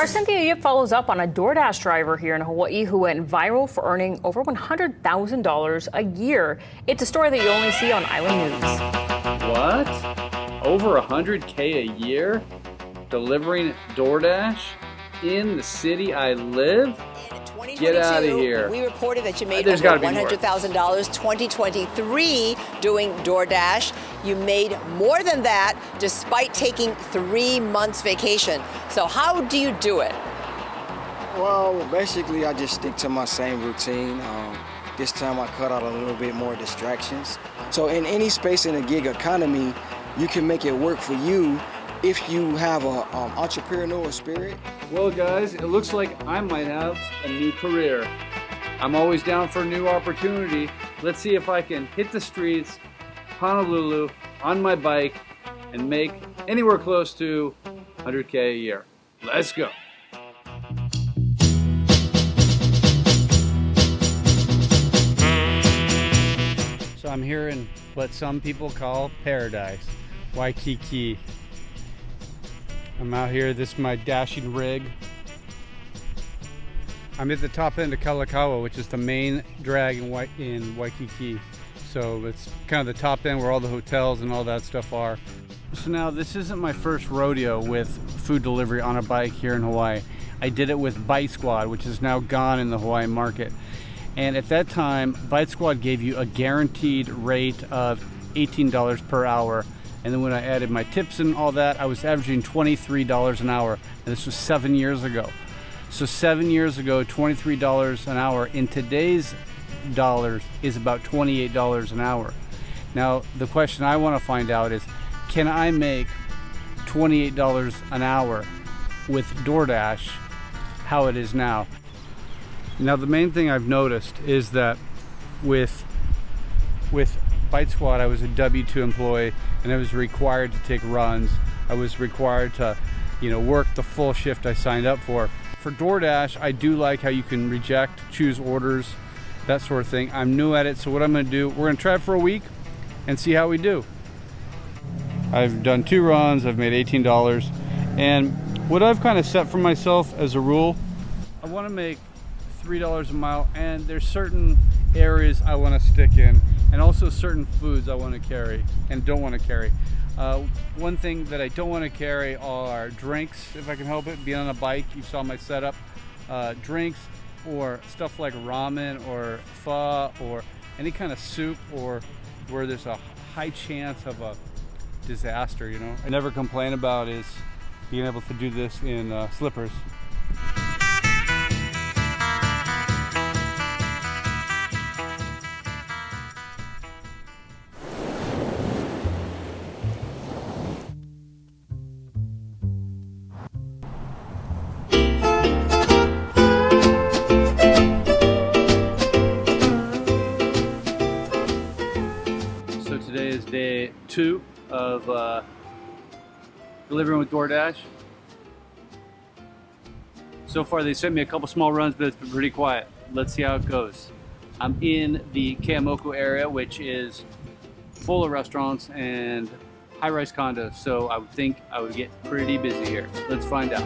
Our Cynthia Yip follows up on a DoorDash driver here in Hawaii who went viral for earning over $100,000 a year. It's a story that you only see on Island News. What? Over $100K a year? Delivering DoorDash in the city I live? Get out of here. We reported that you made over $100,000 2023 doing DoorDash. You made more than that despite taking 3 months vacation. So how do you do it? Well, basically I just stick to my same routine. This time I cut out a little bit more distractions. So in any space in the gig economy, you can make it work for you if you have an entrepreneurial spirit. Well guys, it looks like I might have a new career. I'm always down for a new opportunity. Let's see if I can hit the streets, Honolulu, on my bike, and make anywhere close to 100K a year. Let's go. So I'm here in what some people call paradise, Waikiki. I'm out here, this is my dashing rig. I'm at the top end of Kalakaua, which is the main drag in Waikiki. So it's kind of the top end where all the hotels and all that stuff are. So now this isn't my first rodeo with food delivery on a bike here in Hawaii. I did it with Bite Squad, which is now gone in the Hawaii market. And at that time, Bite Squad gave you a guaranteed rate of $18 per hour. And then when I added my tips and all that, I was averaging $23 an hour. And this was 7 years ago. So 7 years ago, $23 an hour in today's dollars is about $28 an hour. Now, the question I want to find out is, can I make $28 an hour with DoorDash how it is now? Now, the main thing I've noticed is that with Bite Squad, I was a W-2 employee and I was required to take runs. I was required to, work the full shift I signed up for. For DoorDash, I do like how you can reject, choose orders, that sort of thing. I'm new at it, so what I'm gonna do, we're gonna try it for a week and see how we do. I've done 2 runs, I've made $18, and what I've kind of set for myself as a rule, I wanna make $3 a mile, and there's certain areas I wanna stick in, and also certain foods I want to carry and don't want to carry. One thing that I don't want to carry are drinks, if I can help it. Being on a bike, you saw my setup. Drinks or stuff like ramen or pho or any kind of soup, or where there's a high chance of a disaster, I never complain about is being able to do this in slippers. Today is day 2 of delivering with DoorDash. So far they sent me a couple small runs, but it's been pretty quiet. Let's see how it goes. I'm in the Ke'amoko area, which is full of restaurants and high-rise condos, so I would think I would get pretty busy here. Let's find out.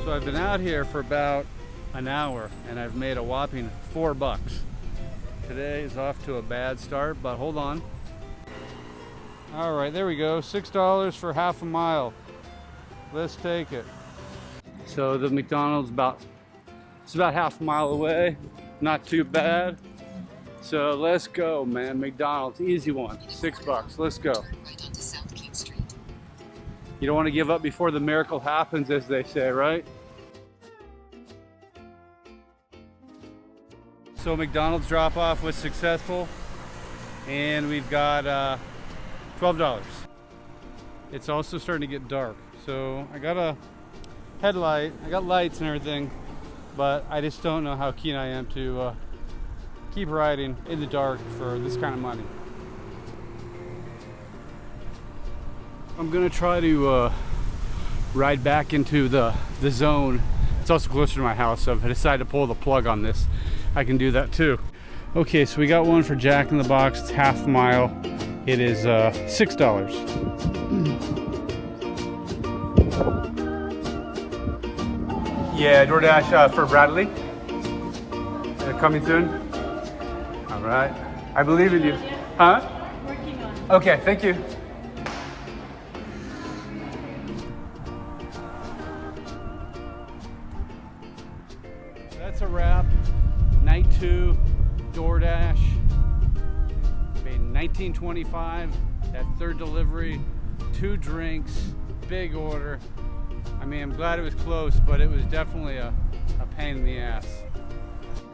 So I've been out here for about an hour and I've made a whopping $4. Today is off to a bad start, but hold on. All right, there we go. $6 for half a mile. Let's take it. So the McDonald's it's about half a mile away. Not too bad. So let's go, man. McDonald's, easy one. $6. Let's go. You don't want to give up before the miracle happens, as they say, right? So McDonald's drop-off was successful, and we've got $12. It's also starting to get dark, so I got a headlight, I got lights and everything, but I just don't know how keen I am to keep riding in the dark for this kind of money. I'm gonna try to ride back into the zone. It's also closer to my house, so if I decide to pull the plug on this, I can do that too. Okay, so we got one for Jack in the Box. It's half a mile. it is $6. Yeah, DoorDash for Bradley. Coming soon? All right. I believe in you. Huh? Working on it. Okay, thank you. That's a wrap. Night 2, DoorDash. Paid $19.25. That third delivery, 2 drinks, big order. I mean, I'm glad it was close, but it was definitely a pain in the ass.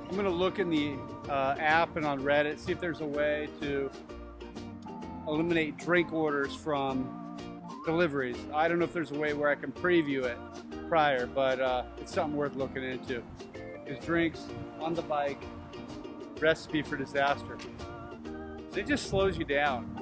I'm gonna look in the app and on Reddit, see if there's a way to eliminate drink orders from deliveries. I don't know if there's a way where I can preview it prior, but it's something worth looking into. Because drinks on the bike, recipe for disaster. It just slows you down.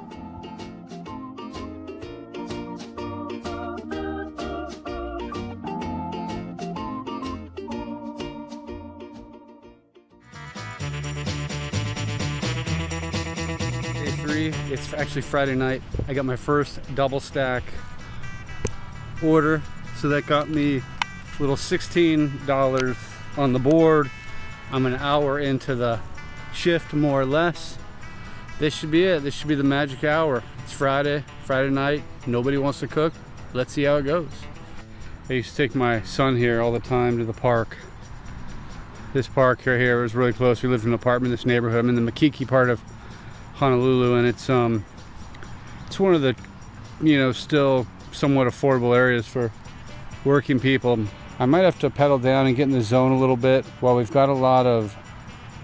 Day 3, it's actually Friday night. I got my first double stack order, so that got me a little $16 on the board. I'm an hour into the shift, more or less. This should be it. This should be the magic hour. It's Friday night. Nobody wants to cook. Let's see how it goes. I used to take my son here all the time to the park. This park right here was really close. We lived in an apartment in this neighborhood. I'm in the Makiki part of Honolulu, and it's one of the, you know, still somewhat affordable areas for working people. I might have to pedal down and get in the zone a little bit. While we've got a lot of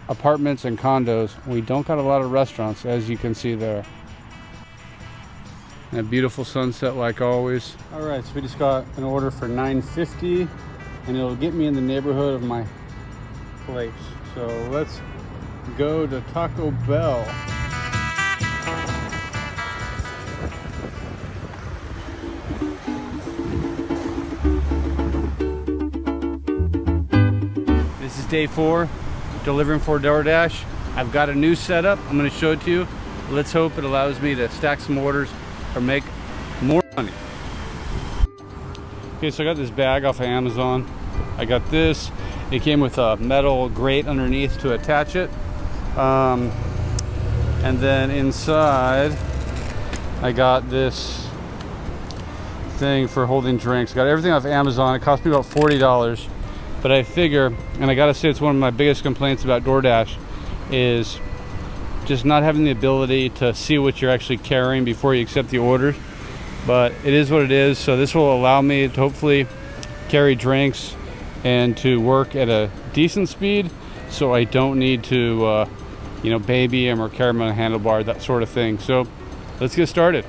apartments and condos, we don't got a lot of restaurants, as you can see there. And a beautiful sunset like always. All right, so we just got an order for $9.50, and it'll get me in the neighborhood of my place. So let's go to Taco Bell. This is day 4, delivering for DoorDash. I've got a new setup. I'm going to show it to you. Let's hope it allows me to stack some orders or make more money. Okay, so I got this bag off of Amazon. I got this. It came with a metal grate underneath to attach it. And then inside, I got this thing for holding drinks. I got everything off Amazon. It cost me about $40. But I figure, and I gotta say it's one of my biggest complaints about DoorDash, is just not having the ability to see what you're actually carrying before you accept the orders. But it is what it is, so this will allow me to hopefully carry drinks and to work at a decent speed, so I don't need to you know, baby them or carry them on a handlebar, that sort of thing. So let's get started.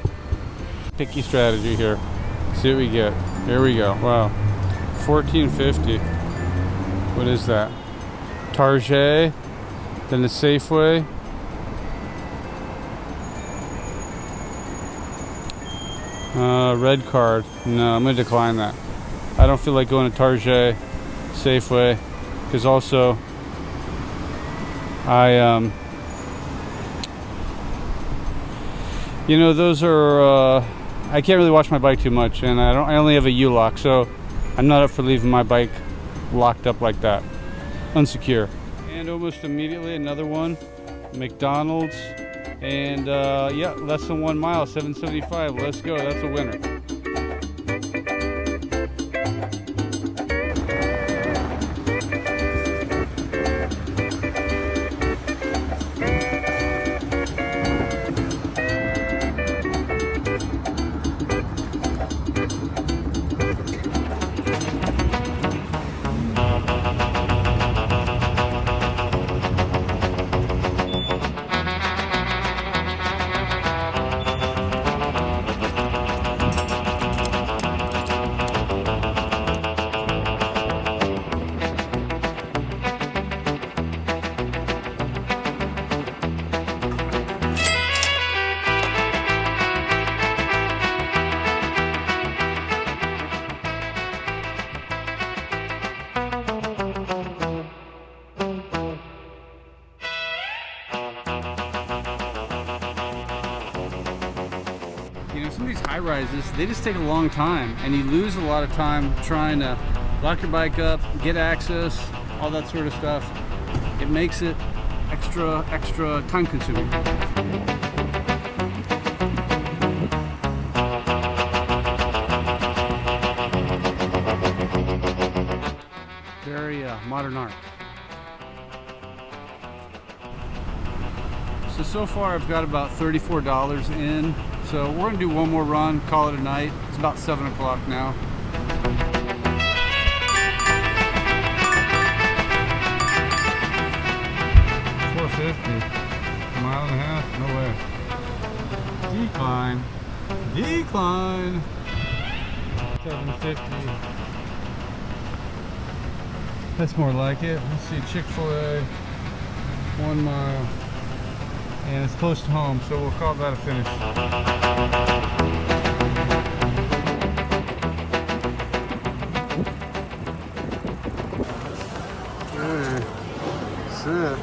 Picky strategy here. See what we get. Here we go. Wow, $14.50. What is that? Target, then the Safeway. Red card. No, I'm gonna decline that. I don't feel like going to Target, Safeway, because also you know, those are I can't really watch my bike too much, and I only have a U-lock, so I'm not up for leaving my bike locked up like that, unsecure. And almost immediately another one, McDonald's, and yeah, less than 1 mile, $7.75. Let's go. That's a winner. high-rises, they just take a long time, and you lose a lot of time trying to lock your bike up, get access, all that sort of stuff. It makes it extra time-consuming. Very modern art. So far I've got about $34 in. So we're gonna do one more run, call it a night. It's about 7 o'clock now. $4.50, a mile and a half, no way. Decline, decline. $7.50. That's more like it. Let's see, Chick-fil-A, 1 mile. And it's close to home, so we'll call that a finish. Okay, that's it.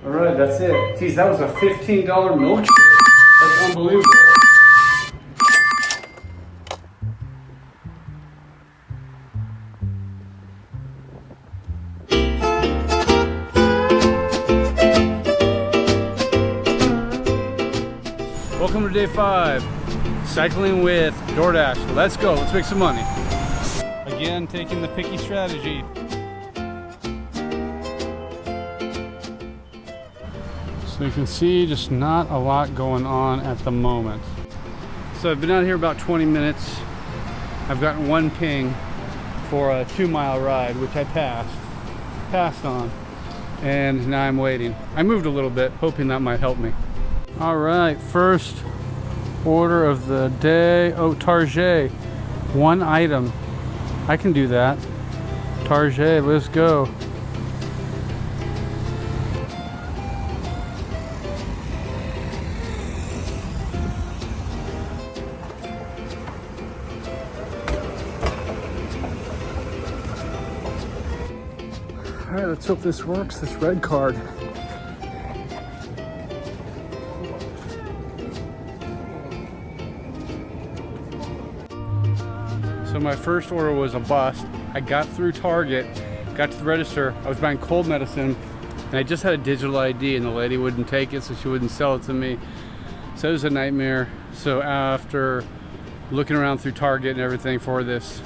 All right, that's it. Geez, that was a $15 milk. That's unbelievable. Welcome to day 5, cycling with DoorDash. Let's go, let's make some money. Again, taking the picky strategy. So you can see just not a lot going on at the moment. So I've been out here about 20 minutes. I've gotten 1 ping for a 2-mile ride, which I passed on, and now I'm waiting. I moved a little bit, hoping that might help me. All right, first order of the day. Oh, Target, 1 item. I can do that. Target, let's go. All right, let's hope this works, this red card. So my first order was a bust. I got through Target, got to the register. I was buying cold medicine, and I just had a digital ID, and the lady wouldn't take it, so she wouldn't sell it to me. So it was a nightmare. So after looking around through Target and everything for this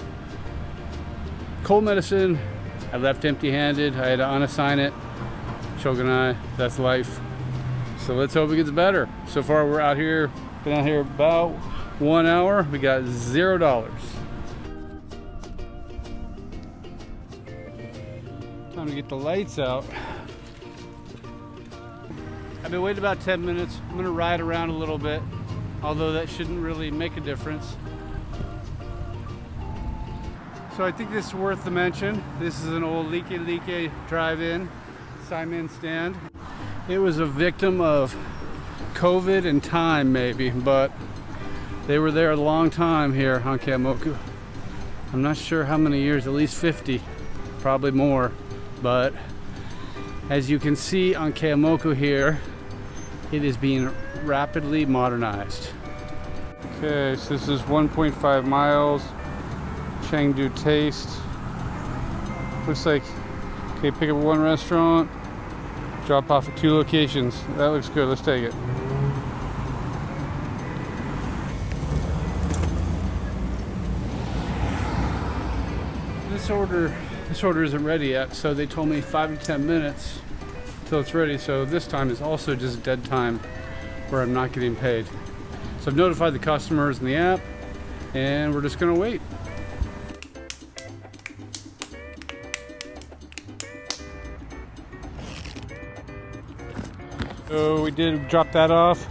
cold medicine, I left empty-handed. I had to unassign it. Shogunai, that's life. So let's hope it gets better. So far we're out here, been out here about 1 hour. We got $0. Time to get the lights out. I've been waiting about 10 minutes. I'm gonna ride around a little bit, although that shouldn't really make a difference. So I think this is worth the mention. This is an old Like drive-in Simon stand. It was a victim of COVID and time maybe, but they were there a long time here on Keeaumoku. I'm not sure how many years, at least 50, probably more. But as you can see on Keeaumoku here, it is being rapidly modernized. Okay, so this is 1.5 miles. Chengdu Taste. Looks like, okay, pick up 1 restaurant, drop off at 2 locations. That looks good, let's take it. This order isn't ready yet, so they told me 5 to 10 minutes till it's ready. So this time is also just dead time where I'm not getting paid. So I've notified the customers in the app, and we're just gonna wait. So we did drop that off,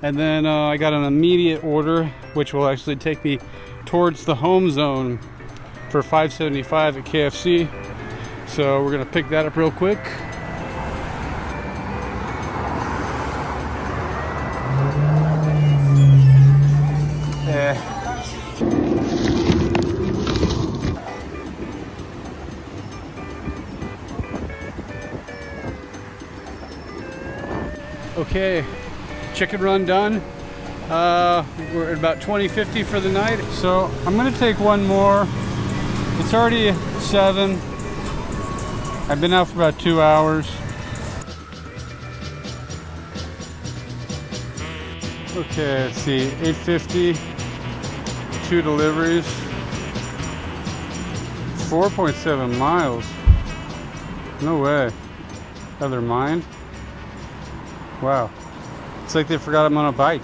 and then I got an immediate order, which will actually take me towards the home zone for $5.75 at KFC. So we're gonna pick that up real quick. Okay, chicken run done. We're at about $20.50 for the night. So I'm gonna take one more. It's already 7. I've been out for about 2 hours. Okay, let's see, $8.50, 2 deliveries, 4.7 miles. No way. Out of their mind? Wow. It's like they forgot I'm on a bike.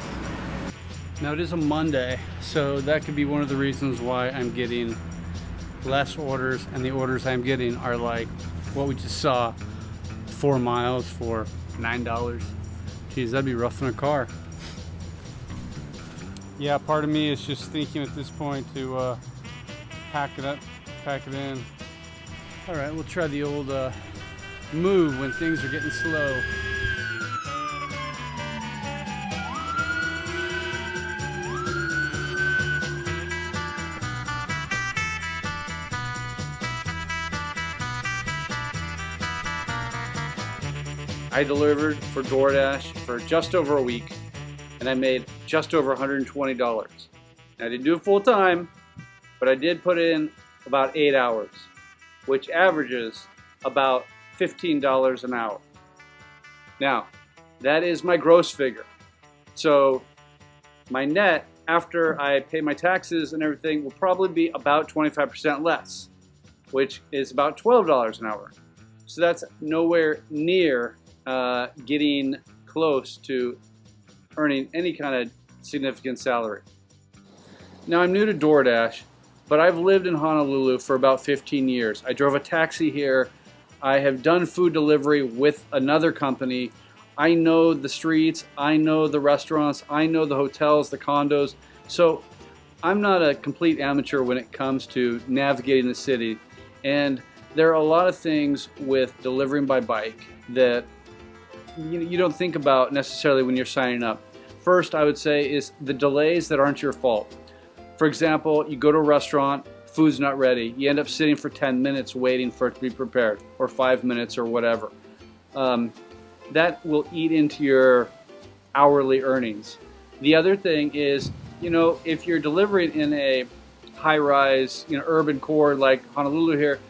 Now it is a Monday, so that could be one of the reasons why I'm getting less orders, and the orders I'm getting are like what we just saw, 4 miles for $9. Geez, that'd be rough in a car. Yeah, part of me is just thinking at this point to pack it up, pack it in. All right, we'll try the old move when things are getting slow. I delivered for DoorDash for just over a week, and I made just over $120. Now, I didn't do it full time, but I did put in about 8 hours, which averages about $15 an hour. Now, that is my gross figure. So my net, after I pay my taxes and everything, will probably be about 25% less, which is about $12 an hour. So that's nowhere near getting close to earning any kind of significant salary. Now, I'm new to DoorDash, but I've lived in Honolulu for about 15 years. I drove a taxi here. I have done food delivery with another company. I know the streets, I know the restaurants, I know the hotels, the condos. So I'm not a complete amateur when it comes to navigating the city. And there are a lot of things with delivering by bike that you don't think about necessarily when you're signing up. First, I would say, is the delays that aren't your fault. For example, you go to a restaurant, food's not ready. You end up sitting for 10 minutes waiting for it to be prepared, or 5 minutes, or whatever. That will eat into your hourly earnings. The other thing is, if you're delivering in a high-rise, urban core like Honolulu here,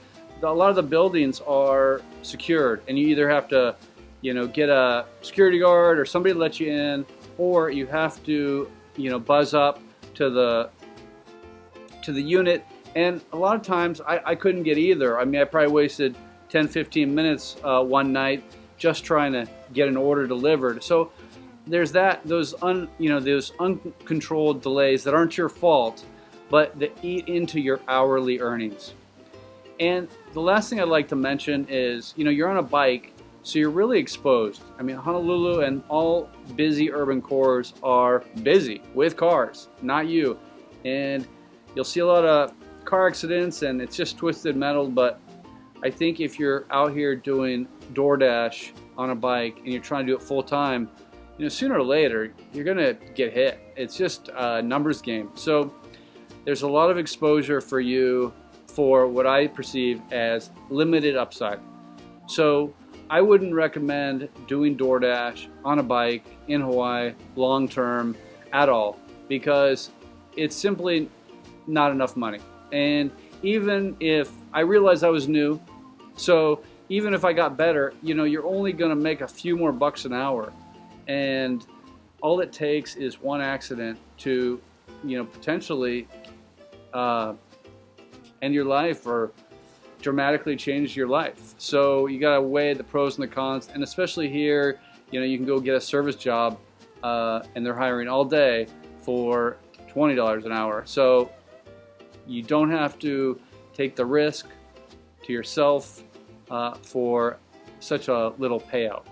a lot of the buildings are secured, and you either have to get a security guard or somebody to let you in, or you have to, buzz up to the unit. And a lot of times I couldn't get either. I mean, I probably wasted 10, 15 minutes one night just trying to get an order delivered. So there's those uncontrolled delays that aren't your fault, but that eat into your hourly earnings. And the last thing I'd like to mention is, you're on a bike, so you're really exposed. I mean, Honolulu and all busy urban cores are busy with cars, not you. And you'll see a lot of car accidents, and it's just twisted metal. But I think if you're out here doing DoorDash on a bike and you're trying to do it full time, sooner or later, you're gonna get hit. It's just a numbers game. So there's a lot of exposure for you for what I perceive as limited upside. So I wouldn't recommend doing DoorDash on a bike in Hawaii long term at all, because it's simply not enough money. And even if I realized I was new, so even if I got better, you're only going to make a few more bucks an hour, and all it takes is one accident to potentially end your life or dramatically change your life. So you gotta weigh the pros and the cons, and especially here, you can go get a service job and they're hiring all day for $20 an hour. So you don't have to take the risk to yourself for such a little payout.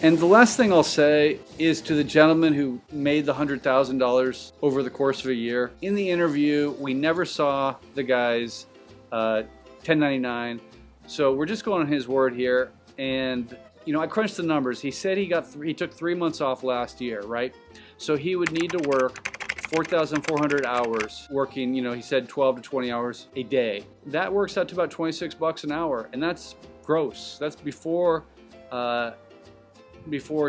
And the last thing I'll say is to the gentleman who made the $100,000 over the course of a year. In the interview, we never saw the guy's 1099, so we're just going on his word here. And I crunched the numbers. He said he took 3 months off last year, right? So he would need to work 4,400 hours working, he said 12 to 20 hours a day. That works out to about 26 bucks an hour, and that's gross. That's before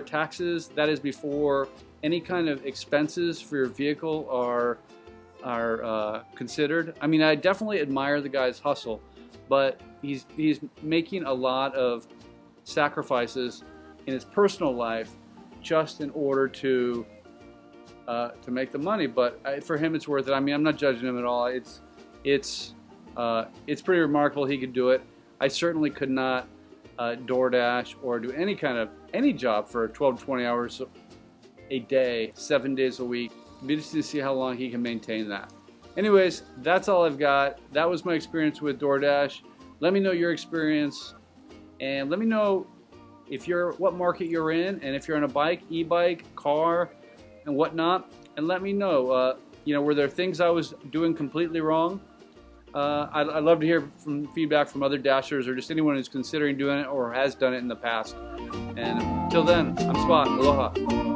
taxes. That is before any kind of expenses for your vehicle are considered. I mean, I definitely admire the guy's hustle, but he's making a lot of sacrifices in his personal life just in order to make the money. But for him, it's worth it. I mean, I'm not judging him at all. It's pretty remarkable he could do it. I certainly could not DoorDash or do any job for 12 to 20 hours a day, 7 days a week. It'd be interesting to see how long he can maintain that. Anyways, that's all I've got. That was my experience with DoorDash. Let me know your experience, and let me know what market you're in, and if you're on a bike, e-bike, car, and whatnot. And let me know, were there things I was doing completely wrong? I'd love to hear feedback from other dashers or just anyone who's considering doing it or has done it in the past. And until then, I'm Spot. Aloha.